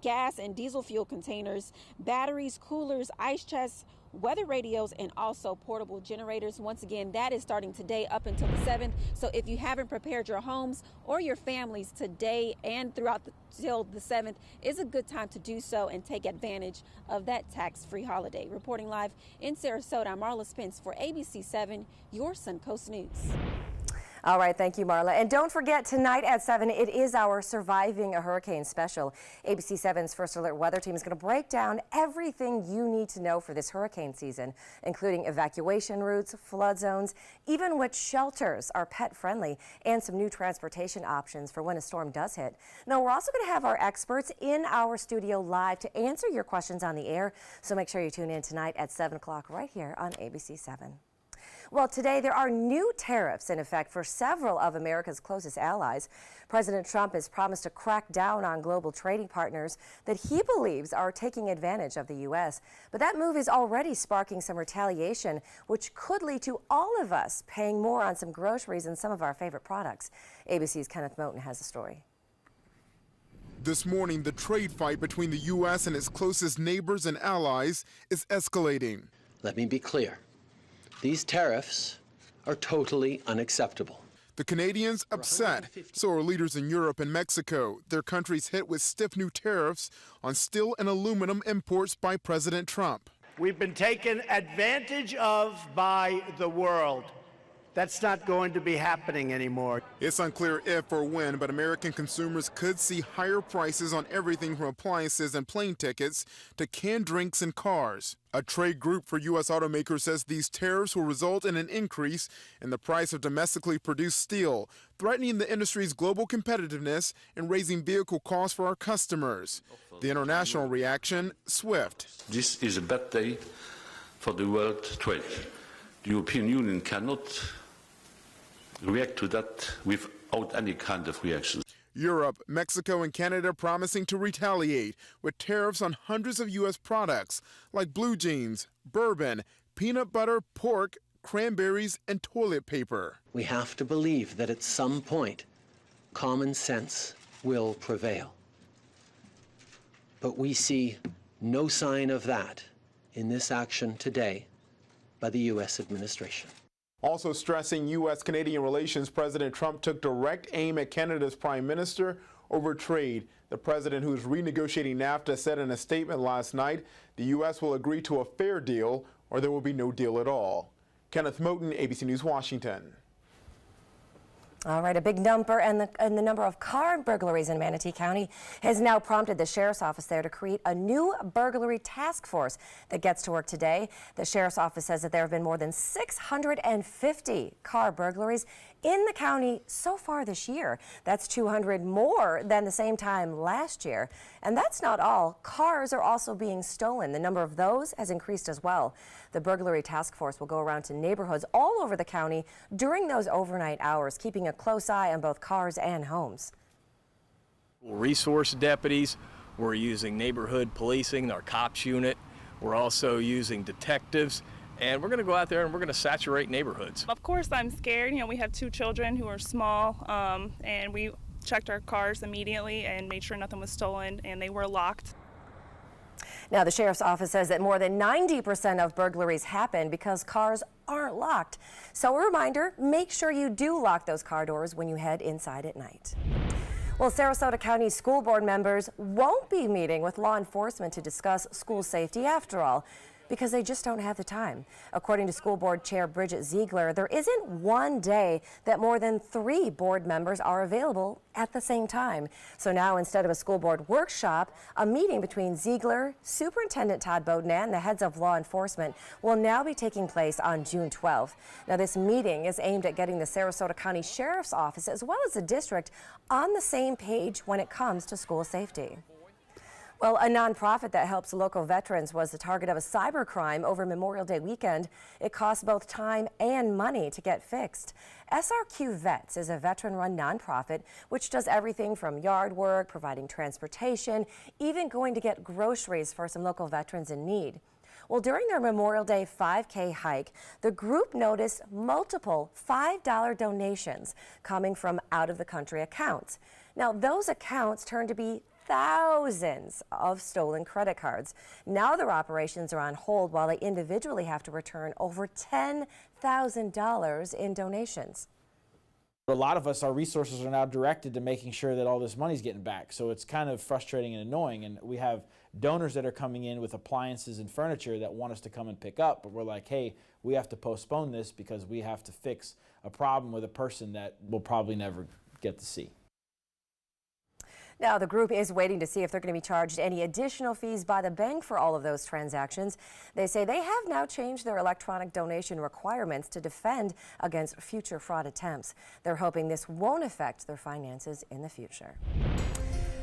gas and diesel fuel containers, batteries, coolers, ice chests, weather radios, and also portable generators. Once again, that is starting today up until the 7th. So if you haven't prepared your homes or your families today and throughout till the 7th is a good time to do so and take advantage of that tax-free holiday. Reporting live in Sarasota, I'm Marla Spence for ABC 7, your Suncoast News. All right, thank you, Marla. And don't forget, tonight at 7, it is our Surviving a Hurricane special. ABC 7's First Alert Weather Team is going to break down everything you need to know for this hurricane season, including evacuation routes, flood zones, even which shelters are pet-friendly, and some new transportation options for when a storm does hit. Now, we're also going to have our experts in our studio live to answer your questions on the air, so make sure you tune in tonight at 7 o'clock right here on ABC 7. Well, today there are new tariffs in effect for several of America's closest allies. President Trump has promised to crack down on global trading partners that he believes are taking advantage of the U.S. But that move is already sparking some retaliation, which could lead to all of us paying more on some groceries and some of our favorite products. ABC's Kenneth Moten has the story. This morning, the trade fight between the U.S. and its closest neighbors and allies is escalating. Let me be clear. These tariffs are totally unacceptable. The Canadians upset. So are leaders in Europe and Mexico. Their countries hit with stiff new tariffs on steel and aluminum imports by President Trump. We've been taken advantage of by the world. That's not going to be happening anymore. It's unclear if or when, but American consumers could see higher prices on everything from appliances and plane tickets to canned drinks and cars. A trade group for U.S. automakers says these tariffs will result in an increase in the price of domestically produced steel, threatening the industry's global competitiveness and raising vehicle costs for our customers. The international reaction, swift. This is a bad day for the world trade. The European Union cannot react to that without any kind of reaction. Europe, Mexico, and Canada promising to retaliate with tariffs on hundreds of U.S. products like blue jeans, bourbon, peanut butter, pork, cranberries, and toilet paper. We have to believe that at some point, common sense will prevail. But we see no sign of that in this action today by the U.S. administration. Also stressing U.S.-Canadian relations, President Trump took direct aim at Canada's Prime Minister, over trade. The president, who's renegotiating NAFTA, said in a statement last night the U.S. will agree to a fair deal or there will be no deal at all. Kenneth Moten, ABC News, Washington. All right, a big number, and the number of car burglaries in Manatee County has now prompted the sheriff's office there to create a new burglary task force that gets to work today. The sheriff's office says that there have been more than 650 car burglaries in the county so far this year. That's 200 more than the same time last year. And that's not all. Cars are also being stolen. The number of those has increased as well. The burglary task force will go around to neighborhoods all over the county during those overnight hours, keeping a close eye on both cars and homes. Resource deputies, we're using neighborhood policing, our cops unit. We're also using detectives. And we're going to go out there and we're going to saturate neighborhoods. Of course, I'm scared. You know, we have 2 children who are small, and we checked our cars immediately and made sure nothing was stolen, and they were locked. Now, the sheriff's office says that more than 90% of burglaries happen because cars aren't locked. So a reminder, make sure you do lock those car doors when you head inside at night. Well, Sarasota County School Board members won't be meeting with law enforcement to discuss school safety after all, because they just don't have the time. According to School Board Chair Bridget Ziegler, there isn't one day that more than 3 board members are available at the same time. So now, instead of a school board workshop, a meeting between Ziegler, Superintendent Todd Bowden, and the heads of law enforcement will now be taking place on June 12th. Now, this meeting is aimed at getting the Sarasota County Sheriff's Office as well as the district on the same page when it comes to school safety. Well, a nonprofit that helps local veterans was the target of a cybercrime over Memorial Day weekend. It cost both time and money to get fixed. SRQ Vets is a veteran-run nonprofit which does everything from yard work, providing transportation, even going to get groceries for some local veterans in need. Well, during their Memorial Day 5K hike, the group noticed multiple $5 donations coming from out-of-the-country accounts. Now, those accounts turned to be thousands of stolen credit cards. Now their operations are on hold while they individually have to return over $10,000 in donations. A lot of us, our resources are now directed to making sure that all this money's getting back. So it's kind of frustrating and annoying. And we have donors that are coming in with appliances and furniture that want us to come and pick up. But we're like, hey, we have to postpone this because we have to fix a problem with a person that we'll probably never get to see. Now, the group is waiting to see if they're going to be charged any additional fees by the bank for all of those transactions. They say they have now changed their electronic donation requirements to defend against future fraud attempts. They're hoping this won't affect their finances in the future.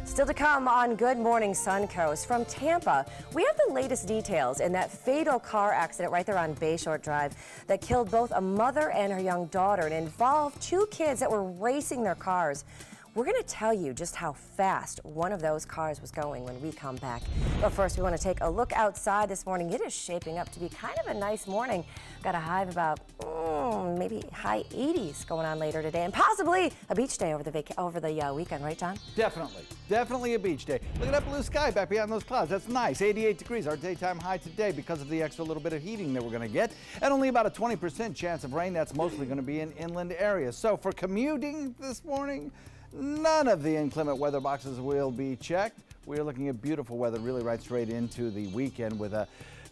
Still to come on Good Morning Suncoast. From Tampa, we have the latest details in that fatal car accident right there on Bayshore Drive that killed both a mother and her young daughter and involved 2 kids that were racing their cars. We're going to tell you just how fast one of those cars was going when we come back. But first, we want to take a look outside this morning. It is shaping up to be kind of a nice morning. Got a high of about maybe high 80s going on later today, and possibly a beach day over the weekend, right, John? Definitely a beach day. Look at that blue sky back behind those clouds. That's nice. 88 degrees, our daytime high today because of the extra little bit of heating that we're going to get, and only about a 20% chance of rain. That's mostly going to be in inland areas. So for commuting this morning, none of the inclement weather boxes will be checked. We're looking at beautiful weather really right straight into the weekend with a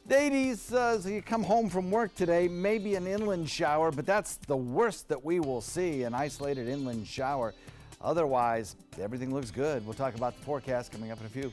80s. So you come home from work today, maybe an inland shower, but that's the worst that we will see, an isolated inland shower. Otherwise, everything looks good. We'll talk about the forecast coming up in a few.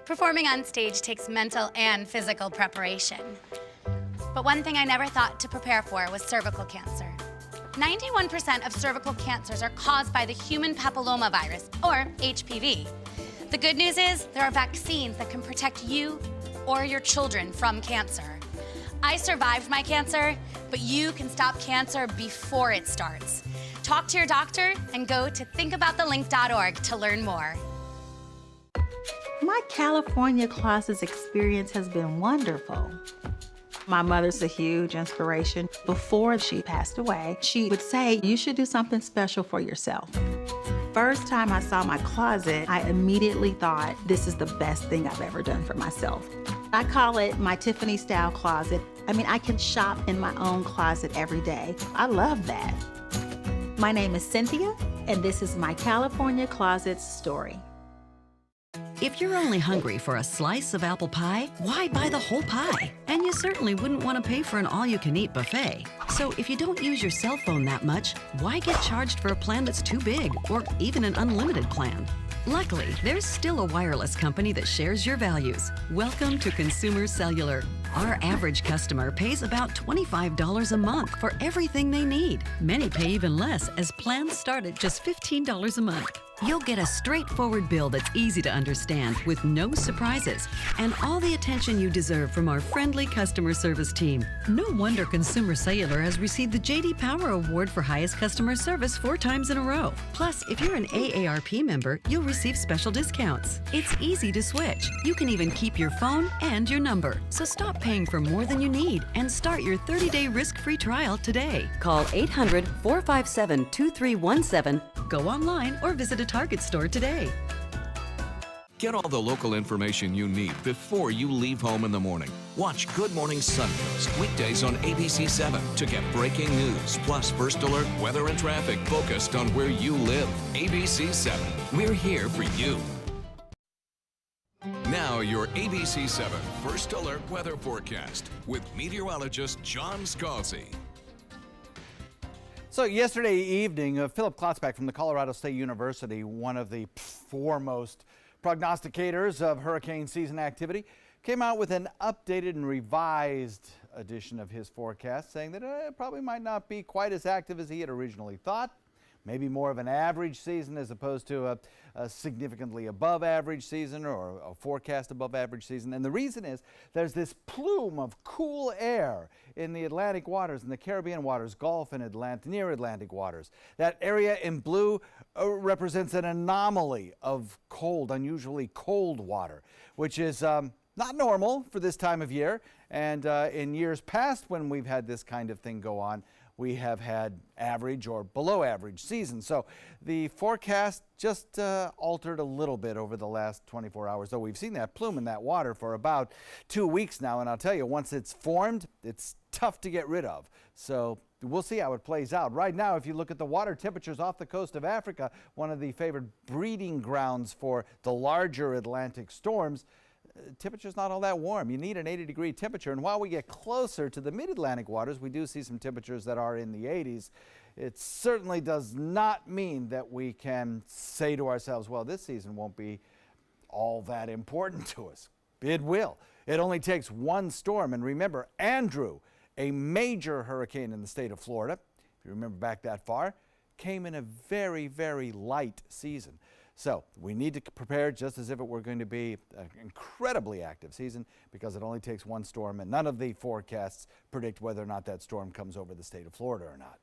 Performing on stage takes mental and physical preparation. But one thing I never thought to prepare for was cervical cancer. 91% of cervical cancers are caused by the human papillomavirus, or HPV. The good news is there are vaccines that can protect you or your children from cancer. I survived my cancer, but you can stop cancer before it starts. Talk to your doctor and go to thinkaboutthelink.org to learn more. My California Closets experience has been wonderful. My mother's a huge inspiration. Before she passed away, she would say, you should do something special for yourself. First time I saw my closet, I immediately thought, this is the best thing I've ever done for myself. I call it my Tiffany style closet. I mean, I can shop in my own closet every day. I love that. My name is Cynthia, and this is my California Closets story. If you're only hungry for a slice of apple pie, why buy the whole pie? And you certainly wouldn't want to pay for an all-you-can-eat buffet. So if you don't use your cell phone that much, why get charged for a plan that's too big, or even an unlimited plan? Luckily, there's still a wireless company that shares your values. Welcome to Consumer Cellular. Our average customer pays about $25 a month for everything they need. Many pay even less, as plans start at just $15 a month. You'll get a straightforward bill that's easy to understand with no surprises and all the attention you deserve from our friendly customer service team. No wonder Consumer Cellular has received the J.D. Power Award for highest customer service 4 times in a row. Plus, if you're an AARP member, you'll receive special discounts. It's easy to switch. You can even keep your phone and your number. So stop paying for more than you need and start your 30-day risk-free trial today. Call 800-457-2317, go online, or visit a Target store today. Get all the local information you need before you leave home in the morning. Watch Good Morning Suncoast weekdays on ABC 7 to get breaking news, plus first alert weather and traffic focused on where you live. ABC 7, we're here for you. Now your ABC 7 First Alert weather forecast with meteorologist John Scalzi. So yesterday evening, Philip Klotzbach from the Colorado State University, one of the foremost prognosticators of hurricane season activity, came out with an updated and revised edition of his forecast, saying that it probably might not be quite as active as he had originally thought. Maybe more of an average season as opposed to a significantly above average season or a forecast above average season. And the reason is there's this plume of cool air in the Atlantic waters, in the Caribbean waters, Gulf and near Atlantic waters. That area in blue represents an anomaly of cold, unusually cold water, which is not normal for this time of year. And in years past when we've had this kind of thing go on, we have had average or below average seasons. So the forecast just altered a little bit over the last 24 hours, though we've seen that plume in that water for about 2 weeks now. And I'll tell you, once it's formed, it's tough to get rid of. So we'll see how it plays out. Right now, if you look at the water temperatures off the coast of Africa, one of the favored breeding grounds for the larger Atlantic storms, temperature's not all that warm. You need an 80-degree temperature, and while we get closer to the mid-Atlantic waters, we do see some temperatures that are in the 80s. It certainly does not mean that we can say to ourselves, well, this season won't be all that important to us. It will. It only takes one storm, and remember, Andrew, a major hurricane in the state of Florida, if you remember back that far, came in a very, very light season. So we need to prepare just as if it were going to be an incredibly active season, because it only takes one storm, and none of the forecasts predict whether or not that storm comes over the state of Florida or not.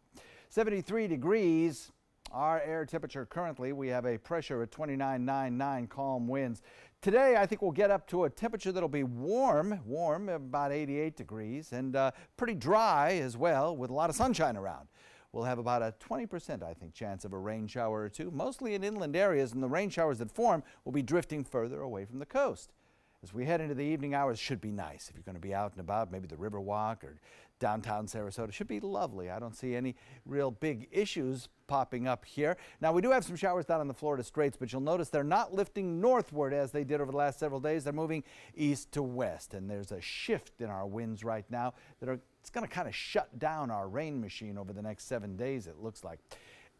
73 degrees, our air temperature currently. We have a pressure at 29.99, calm winds. Today, I think we'll get up to a temperature that'll be warm, about 88 degrees, and pretty dry as well, with a lot of sunshine around. We'll have about a 20%, I think, chance of a rain shower or two, mostly in inland areas, and the rain showers that form will be drifting further away from the coast. As we head into the evening hours, should be nice. If you're going to be out and about, maybe the Riverwalk or downtown Sarasota, should be lovely. I don't see any real big issues popping up here. Now, we do have some showers down on the Florida Straits, but you'll notice they're not lifting northward as they did over the last several days. They're moving east to west, and there's a shift in our winds right now it's going to kind of shut down our rain machine over the next 7 days, it looks like.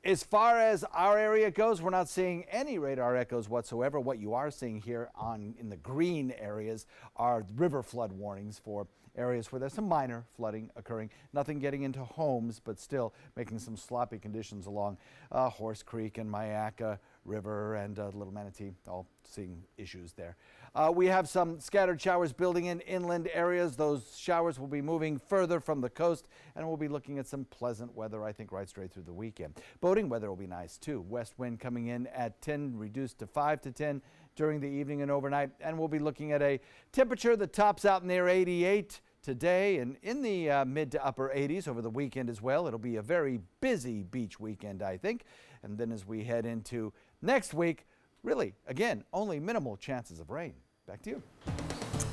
As far as our area goes, we're not seeing any radar echoes whatsoever. What you are seeing here in the green areas are river flood warnings for areas where there's some minor flooding occurring. Nothing getting into homes, but still making some sloppy conditions along Horse Creek and Myakka River and Little Manatee, all seeing issues there. We have some scattered showers building in inland areas. Those showers will be moving further from the coast, and we'll be looking at some pleasant weather, I think, right straight through the weekend. Boating weather will be nice, too. West wind coming in at 10, reduced to 5 to 10 during the evening and overnight, and we'll be looking at a temperature that tops out near 88 today and in the mid to upper 80s over the weekend as well. It'll be a very busy beach weekend, I think. And then as we head into next week, really, again, only minimal chances of rain. Back to you.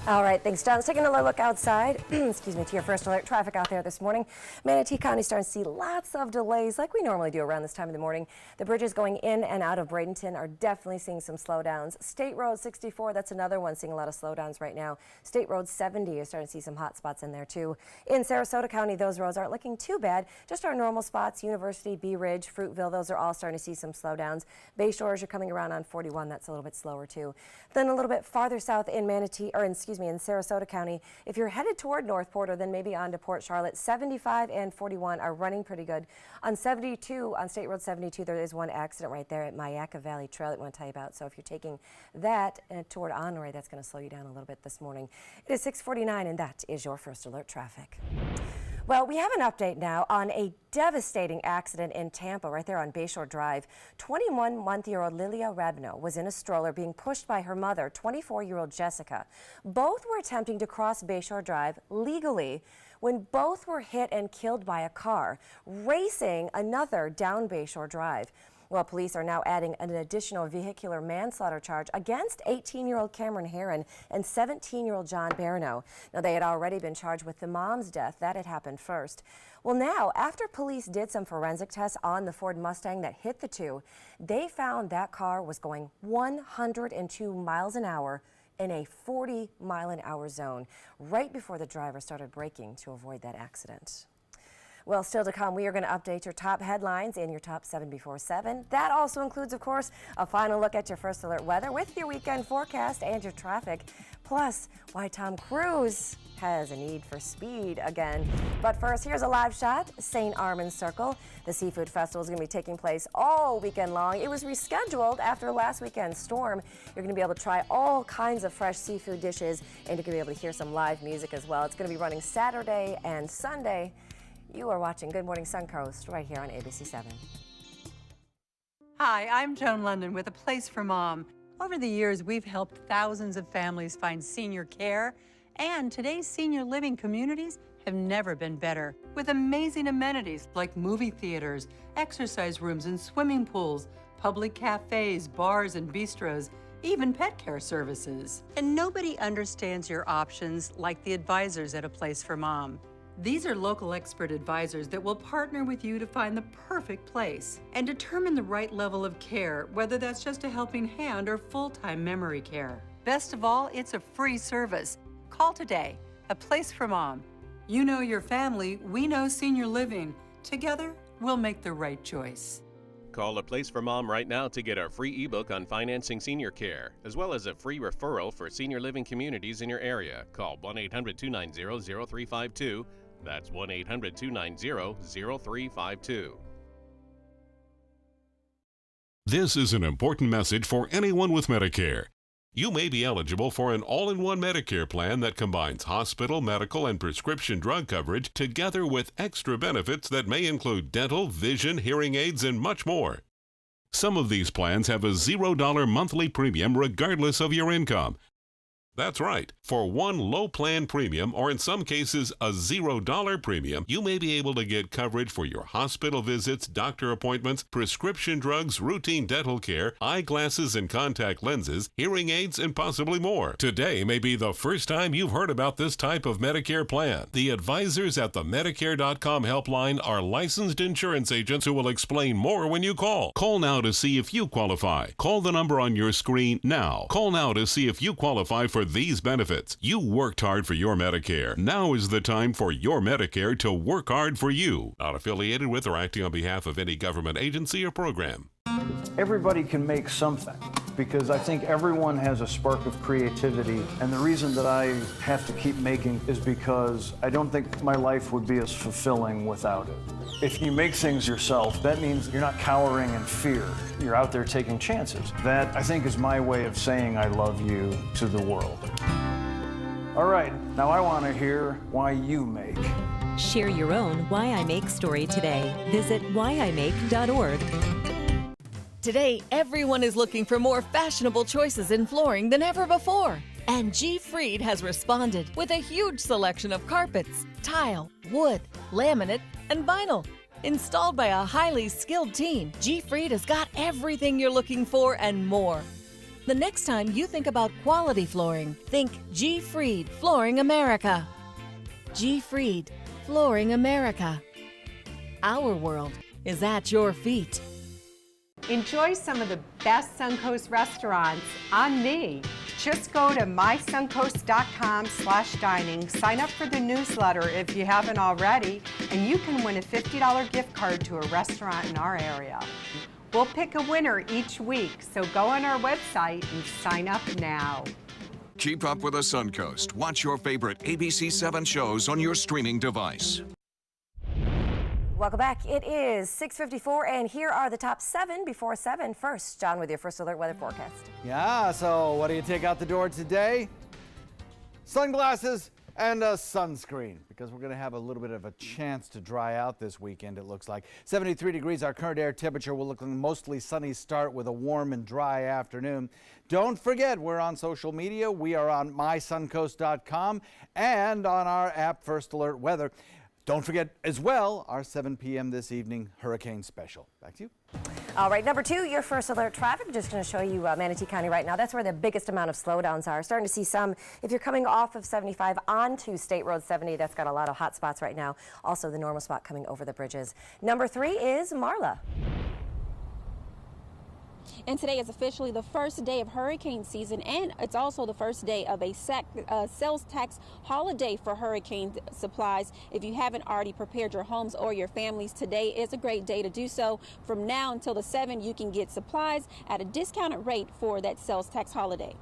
All right, thanks, John. Let's take another look outside. Excuse me, to your first alert traffic out there this morning. Manatee County starting to see lots of delays like we normally do around this time of the morning. The bridges going in and out of Bradenton are definitely seeing some slowdowns. State Road 64, that's another one seeing a lot of slowdowns right now. State Road 70 is starting to see some hot spots in there too. In Sarasota County, those roads aren't looking too bad. Just our normal spots, University, Bee Ridge, Fruitville, those are all starting to see some slowdowns. Bay Shores, you're coming around on 41, that's a little bit slower too. Then a little bit farther south in in Sarasota County, if you're headed toward Northport or then maybe on to Port Charlotte, 75 and 41 are running pretty good. On 72, on State Road 72, there is one accident right there at Mayaca Valley Trail that I want to tell you about. So if you're taking that toward Honoré, that's going to slow you down a little bit this morning. It is 6:49, and that is your first alert traffic. Well, we have an update now on a devastating accident in Tampa, right there on Bayshore Drive. 21-month-old Lilia Rebno was in a stroller being pushed by her mother, 24-year-old Jessica. Both were attempting to cross Bayshore Drive legally when both were hit and killed by a car racing another down Bayshore Drive. Well, police are now adding an additional vehicular manslaughter charge against 18-year-old Cameron Herron and 17-year-old John Barno. Now, they had already been charged with the mom's death. That had happened first. Well, now, after police did some forensic tests on the Ford Mustang that hit the two, they found that car was going 102 miles an hour in a 40-mile-an-hour zone right before the driver started braking to avoid that accident. Well, still to come, we are going to update your top headlines in your top 7 before 7. That also includes, of course, a final look at your first alert weather with your weekend forecast and your traffic. Plus, why Tom Cruise has a need for speed again. But first, here's a live shot, St. Armand's Circle. The Seafood Festival is going to be taking place all weekend long. It was rescheduled after last weekend's storm. You're going to be able to try all kinds of fresh seafood dishes, and you're going to be able to hear some live music as well. It's going to be running Saturday and Sunday. You are watching Good Morning Suncoast right here on ABC 7. Hi, I'm Joan London with A Place for Mom. Over the years, we've helped thousands of families find senior care, and today's senior living communities have never been better. With amazing amenities like movie theaters, exercise rooms and swimming pools, public cafes, bars and bistros, even pet care services. And nobody understands your options like the advisors at A Place for Mom. These are local expert advisors that will partner with you to find the perfect place and determine the right level of care, whether that's just a helping hand or full-time memory care. Best of all, it's a free service. Call today, A Place for Mom. You know your family, we know senior living. Together, we'll make the right choice. Call A Place for Mom right now to get our free ebook on financing senior care, as well as a free referral for senior living communities in your area. Call 1-800-290-0352. That's 1-800-290-0352. This is an important message for anyone with Medicare. You may be eligible for an all-in-one Medicare plan that combines hospital, medical, and prescription drug coverage together with extra benefits that may include dental, vision, hearing aids, and much more. Some of these plans have a $0 monthly premium regardless of your income. That's right. For one low plan premium, or in some cases a $0 premium, you may be able to get coverage for your hospital visits, doctor appointments, prescription drugs, routine dental care, eyeglasses and contact lenses, hearing aids, and possibly more. Today may be the first time you've heard about this type of Medicare plan. The advisors at the Medicare.com helpline are licensed insurance agents who will explain more when you call. Call now to see if you qualify. Call the number on your screen now. Call now to see if you qualify for these benefits. You worked hard for your Medicare. Now is the time for your Medicare to work hard for you. Not affiliated with or acting on behalf of any government agency or program. Everybody can make something. because I think everyone has a spark of creativity, and the reason that I have to keep making is because I don't think my life would be as fulfilling without it. If you make things yourself, that means you're not cowering in fear. You're out there taking chances. That, I think, is my way of saying I love you to the world. All right, now I want to hear why you make. Share your own Why I Make story today. Visit whyimake.org. Today, everyone is looking for more fashionable choices in flooring than ever before. And G. Fried has responded with a huge selection of carpets, tile, wood, laminate, and vinyl. Installed by a highly skilled team, G. Fried has got everything you're looking for and more. The next time you think about quality flooring, think G. Fried Flooring America. G. Fried Flooring America. Our world is at your feet. Enjoy some of the best Suncoast restaurants on me. Just go to mysuncoast.com/dining, sign up for the newsletter if you haven't already, and you can win a $50 gift card to a restaurant in our area. We'll pick a winner each week, so go on our website and sign up now. Keep up with the Suncoast. Watch your favorite ABC7 shows on your streaming device. Welcome back. It is 6:54, and here are the top 7 before 7. First, John with your first alert weather forecast. Yeah, so what do you take out the door today? Sunglasses and a sunscreen, because we're going to have a little bit of a chance to dry out this weekend, it looks like. 73 degrees, our current air temperature. Will look like a mostly sunny start with a warm and dry afternoon. Don't forget, we're on social media. We are on mysuncoast.com and on our app, First Alert Weather. Don't forget as well our 7 p.m. this evening hurricane special. Back to you. All right, number 2, your first alert traffic. I'm just going to show you Manatee County right now. That's where the biggest amount of slowdowns are. Starting to see some if you're coming off of 75 onto State Road 70. That's got a lot of hot spots right now. Also the normal spot coming over the bridges. Number 3 is Marla. And today is officially the first day of hurricane season, and it's also the first day of a sales tax holiday for hurricane supplies. If you haven't already prepared your homes or your families, today is a great day to do so. From now until the 7th, you can get supplies at a discounted rate for that sales tax holiday.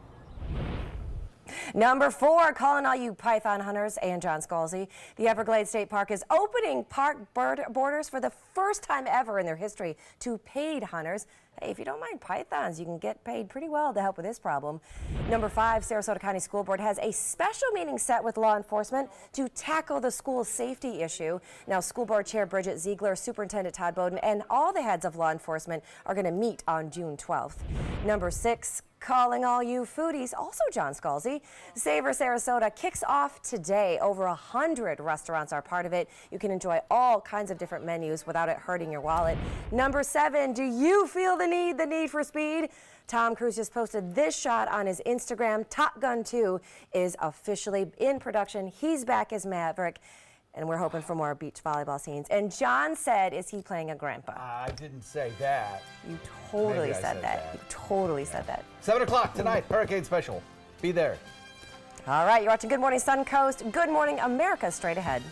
Number 4, calling all you python hunters and John Scalzi. The Everglades State Park is opening park borders for the first time ever in their history to paid hunters. Hey, if you don't mind pythons, you can get paid pretty well to help with this problem. Number 5, Sarasota County School Board has a special meeting set with law enforcement to tackle the school safety issue. Now, School Board Chair Bridget Ziegler, Superintendent Todd Bowden, and all the heads of law enforcement are going to meet on June 12th. Number 6, calling all you foodies, also John Scalzi. Savor Sarasota kicks off today. Over 100 restaurants are part of it. You can enjoy all kinds of different menus without it hurting your wallet. Number 7, do you feel the need for speed? Tom Cruise just posted this shot on his Instagram. Top Gun 2 is officially in production. He's back as Maverick, and we're hoping for more beach volleyball scenes. And John said, is he playing a grandpa? I didn't say that. You totally said that. You totally said that. 7 o'clock tonight, hurricane special. Be there. All right, you're watching Good Morning Suncoast. Good Morning America straight ahead.